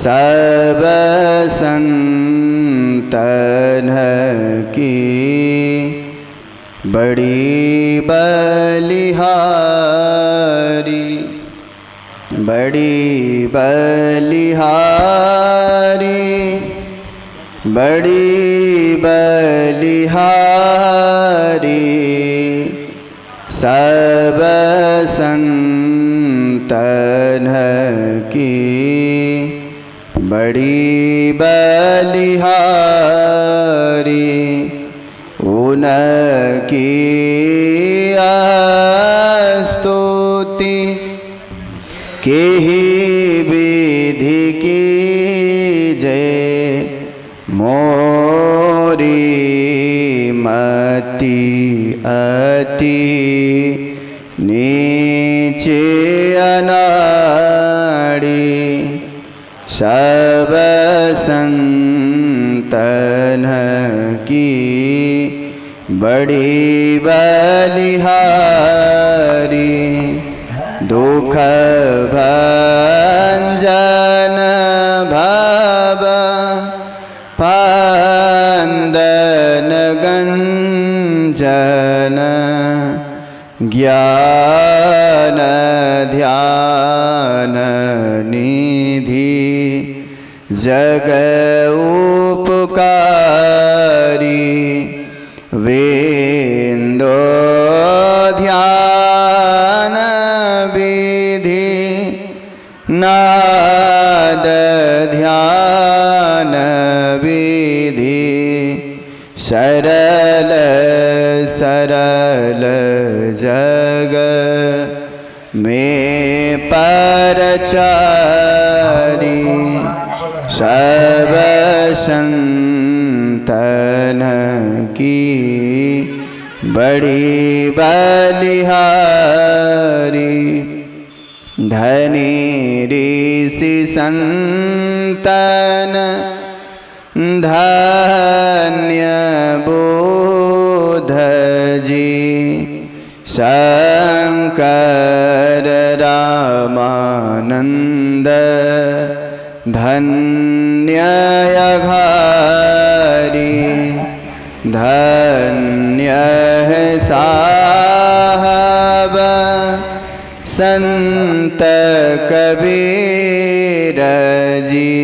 सब संतन की बड़ी बलिहारी, बड़ी बलिहारी, बड़ी बलिहारी। सब संतन की बड़ी बलिहारी। उनकी स्तुति की विधि की जय। मोरी मति अति नीचे अनाड़ी। सब संतन की बड़ी बलिहारी। दुख भंजन भव पांदन गंजन। ज्ञान ध्यान निधि जग उपकारी। वेंदो ध्यान विधि नाद ध्यान विधि। सरल सरल जग में परचारी। सब संतन की बड़ी बलिहारी। धनी ऋषि संतन धन्य बुद्ध जी। शंकर रामानंद धन्य अघारी। धन्य है साहब संत कबीर जी।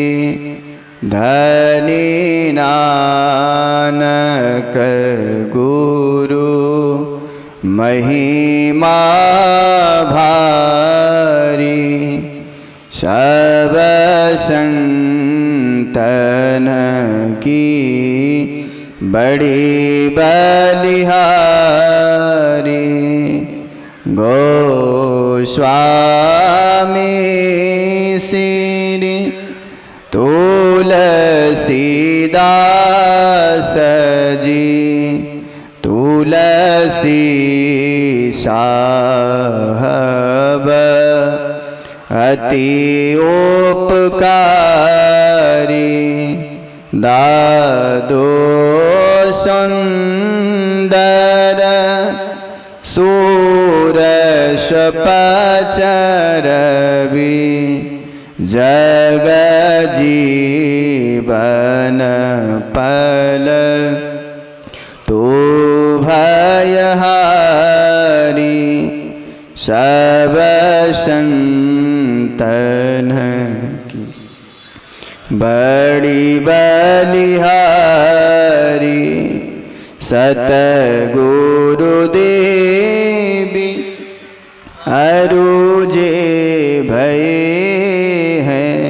धनी नानक गुरु महिमा भारी। सब संतन की बड़ी बलिहारी। गोस्वामी श्री तुलसीदास जी। तुलसी साहब अति उपकारी। दादो सुंदर सूरश पचरवि। जग जीवन पल तो भयहारी। सब संतन की बड़ी बलिहारी। सतगुरुदेवी अरुजे भय हैं।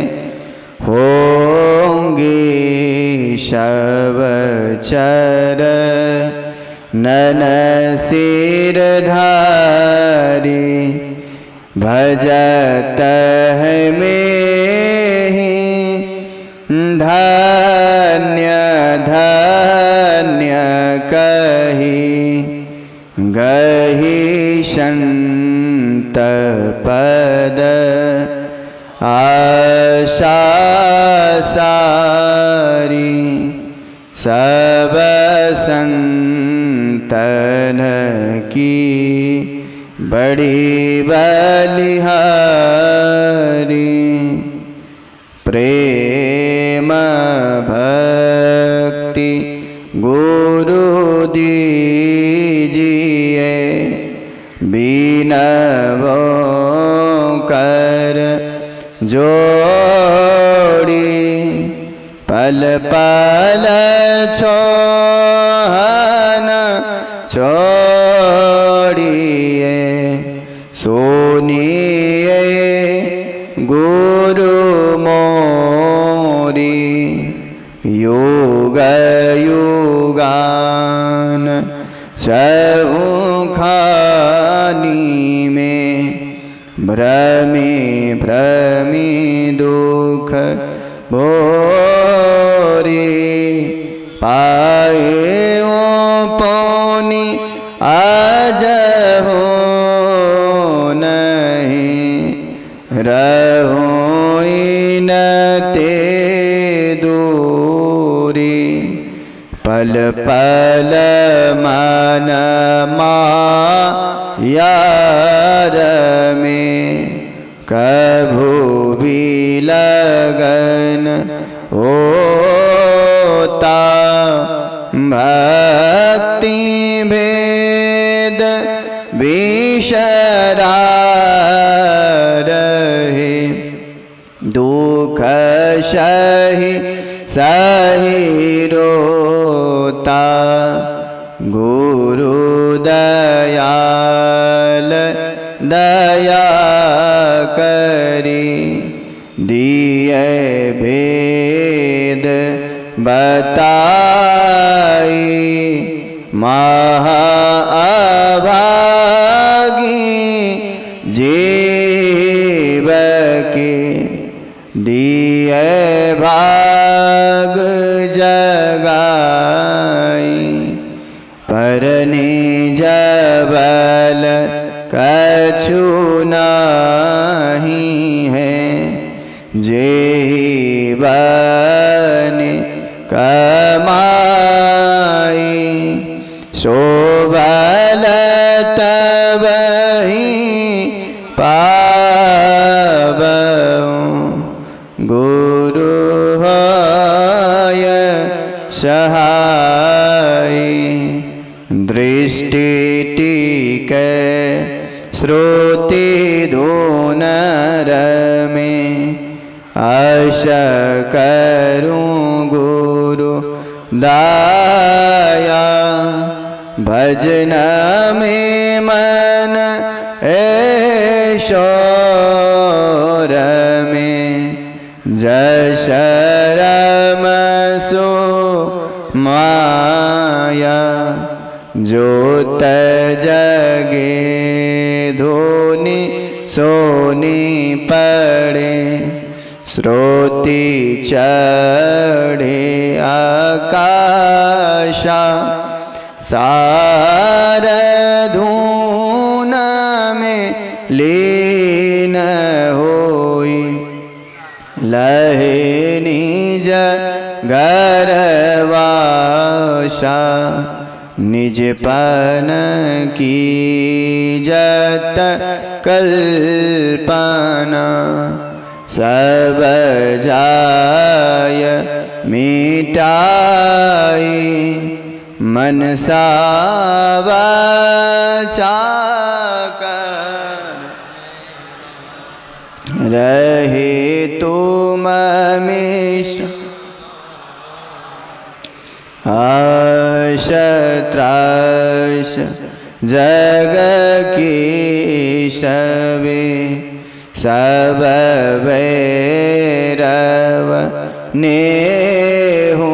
होंगे शवचर नन सिरधारी। भजत है में ही धन्य धन्य कही। गही संत पद आशा सारी। सब संतन की बड़ी बलिहारी। प्रेम भक्ति गुरु दीजिए, बिनवो कर जोड़ी, पल पल छोहन छोड़िए, सुनिए गुरु मोरी, युग युगान चहुखानी में, भ्रमी भ्रमी दुख भोरी, पाए ओ पौनी आज हो नहीं, रहो इन ते दूरी, पल पल मन मायार में, कभू भी लगन होता, भक्ति भेद विशरा रहे, दुख सही सही रोता, गुरु दयाल दया करी, दिए भेद बताई, महाअभागी जीव के, दिए भाग जगाई, पर निज बल कछु नहीं है, जेहि बन कमाई, शोभल तबहि पावऊँ, गुरु होय सहाय, दृष्टि टिकै श्रुति धुन में, आश करूं गुरु दाया, भजन में मन ऐशोर में, जश रमसो माया, जोत जगे धोनी सोनी पड़े, श्रोति चढ़े आकाशा, सार धून में लीन होई, लहे निज गरवाशा, निज पन की जत कल्पना, सब जाय मिटाई, मनसा वाचा कर रहे तुम मिश्र, आश त्रास जग की सवे, सब भैरव नेहु,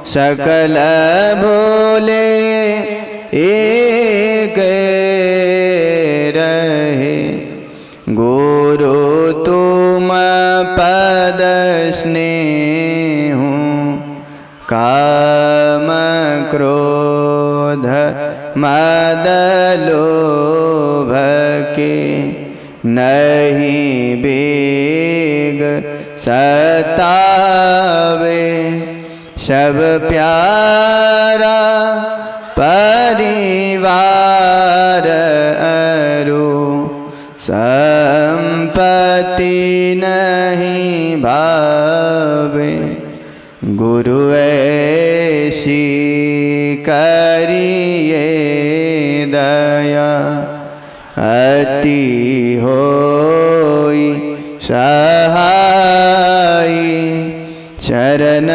सकल भोले एक रहे, गुरु तुम पद स्नेहु, काम क्रोध मद लोभ के, नहीं बेग सतावे, सब प्यारा परिवार अरु, संपत्ति पति नहीं भावे, गुरु ऐसी करिए दया, अति होई सहाय, चरण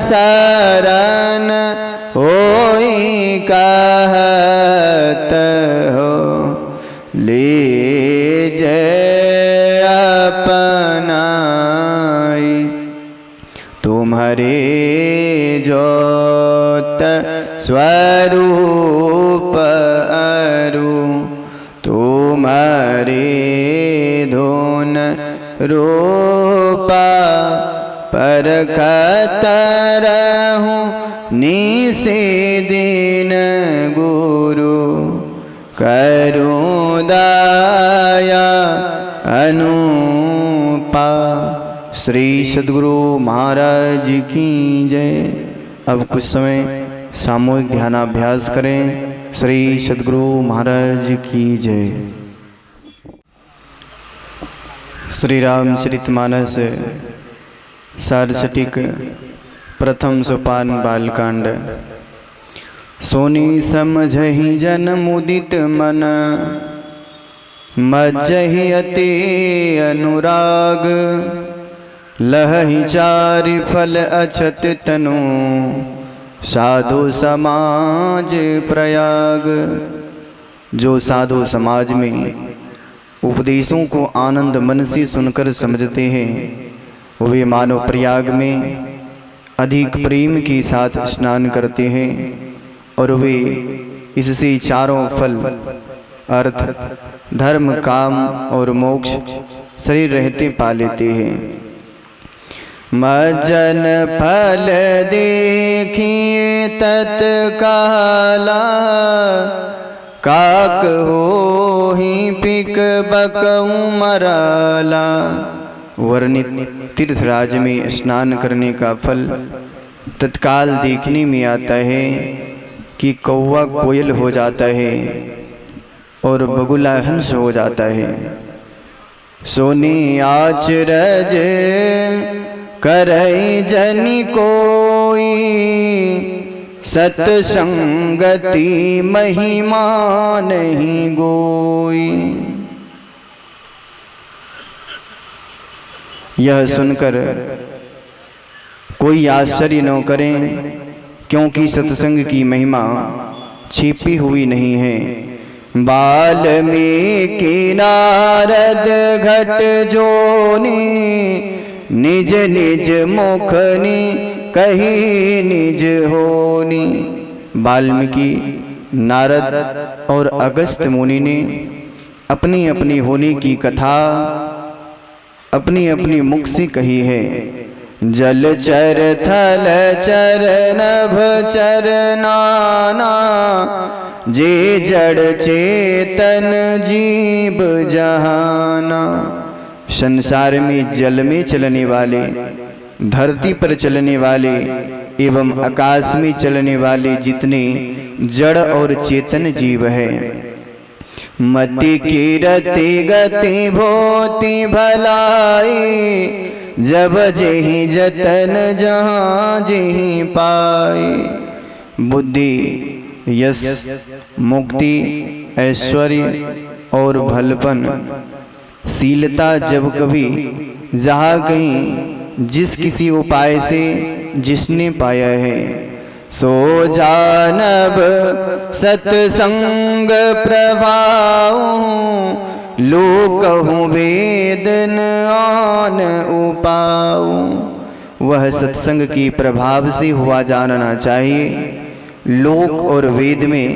शरण होई कहत हो, लीजे अपनाई, तुम्हारे ज्योत स्वरूप अरु, तुम्हारे धुन रूपा, परखत रहूं निसी दिन गुरु, करूं दया अनुपा। श्री सद्गुरु महाराज की जय। अब कुछ समय सामूहिक ध्यानाभ्यास करें। श्री सद्गुरु महाराज की जय। श्री रामचरितमानस सारसटिक प्रथम सोपान बालकांड। सोनी समझहि जन मुदित मन, मज्जहि अति अनुराग, लहहि चारि फल अछत तनु, साधु समाज प्रयाग। जो साधु समाज में उपदेशों को आनंद मन से सुनकर समझते हैं, वे मानव प्रयाग में अधिक प्रेम के साथ स्नान करते हैं और वे इससे चारों फल अर्थ, धर्म, काम और मोक्ष शरीर रहते पा लेते हैं। मज्जन फल देखिए तत्काला, काक हो ही पिक बकऊं मराला। वर्णित तीर्थराज में स्नान करने का फल तत्काल देखने में आता है कि कौवा कोयल हो जाता है और बगुला हंस हो जाता है। सोनी आचरज करई जनि कोई, सत्संगति महिमा नहीं गोई। यह सुनकर कोई आश्चर्य न करें, क्योंकि सत्संग की महिमा छिपी हुई नहीं है। वाल्मीकि नारद घट जोनी, निज निज मुखनी कही निज होनी। वाल्मीकि, नारद और अगस्त्य मुनि ने अपनी अपनी होने की कथा अपनी अपनी मुख से कही है। जलचर थल चर नभ चर नाना, जे जड़ चेतन जीव जहाना। संसार में जल में चलने वाले, धरती पर चलने वाले एवं आकाश में चलने वाले जितने जड़ और चेतन जीव हैं, मति कीरति गति भोति भलाई, जब जेहि जतन जहाँ जेहि पाए। बुद्धि, यश, मुक्ति, ऐश्वर्य और भलपन, शीलता जब कभी जहाँ कहीं जिस किसी उपाय से जिसने पाया है, सो जानब सत्संग प्रभाव, लोकहु वेदन आन उपाऊ। वह सत्संग की प्रभाव से हुआ जानना चाहिए। लोक और वेद में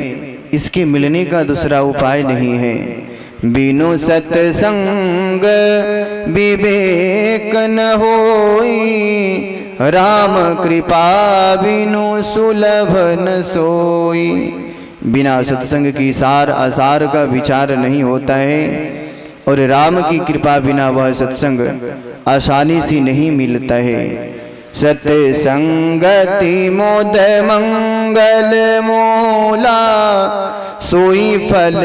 इसके मिलने का दूसरा उपाय नहीं है। बिनु सत्संग विवेक न होई, राम कृपा बिनु सुलभ न सोई। बिना सत्संग की सार आसार का विचार नहीं होता है और राम की कृपा बिना वह सत्संग आसानी से नहीं मिलता है। सत्संगति मोद मंगल मोला, सोई फल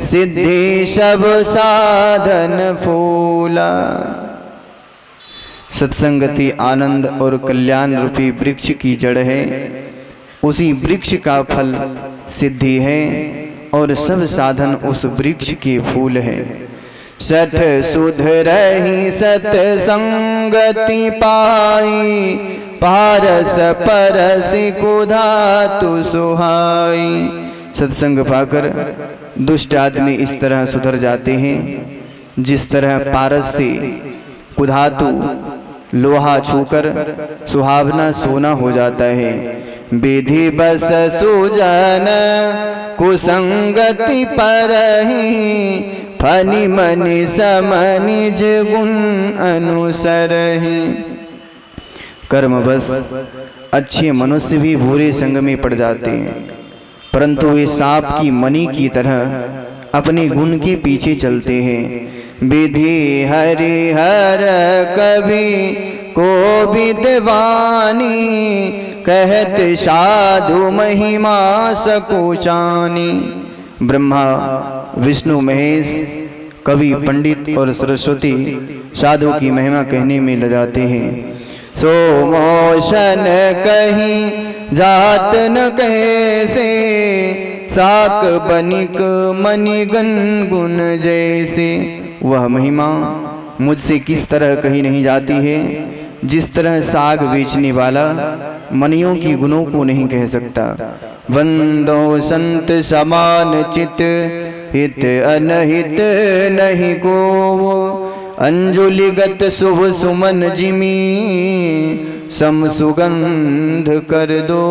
सिद्धि सब साधन फूला। सत्संगति आनंद और कल्याण रूपी वृक्ष की जड़ है, उसी वृक्ष का फल सिद्धि है और सब साधन उस वृक्ष के फूल है। सठ सुध रही सत्संगति पाई, पारस परस कुधातु सुहाई। सत्संग पाकर दुष्ट आदमी इस तरह सुधर जाते हैं जिस तरह पारस से कुधातु लोहा छूकर सुहावना सोना हो जाता है। विधि बस सुजन कुसंगति परहि, फनि मनि समनिज गुण अनुसरहि। कर्म बस अच्छे मनुष्य भी बुरे संग में पड़ जाते हैं, परंतु वे सांप की मणि की तरह अपने गुण के पीछे चलते हैं। विधि हरिहर कवि को विद्वानी, कहत साधु महिमा सकुचानी। ब्रह्मा विष्णु महेश कवि पंडित और सरस्वती साधु की महिमा कहने में लजाते हैं। सो मोशन कहीं जात न कैसे, साक बनिक मणिगण गुण जैसे। वह महिमा मुझसे किस तरह कही नहीं जाती है, जिस तरह साग बेचने वाला मणियों की गुणों को नहीं कह सकता। वंदो संत समान चित, हित अनहित नहीं को, अंजुलिगत शुभ सुमन जिमी, सम सुगंध कर दो।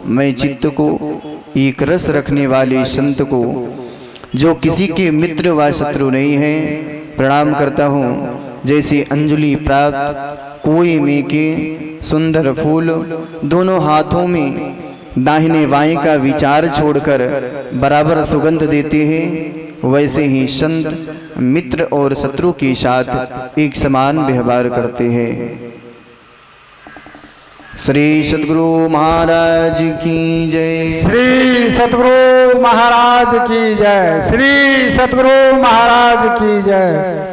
मैं चित्त को एक रस रखने वाले संत को, जो किसी के मित्र व शत्रु नहीं है, प्रणाम करता हूँ। जैसे अंजलि प्राप्त कुएं में के सुंदर फूल दोनों हाथों में दाहिने बाएं का विचार छोड़कर बराबर सुगंध देते हैं, वैसे ही संत मित्र और शत्रु के साथ एक समान व्यवहार करते हैं। श्री सद्गुरु महाराज की जय। श्री सद्गुरु महाराज की जय। श्री सद्गुरु महाराज की जय।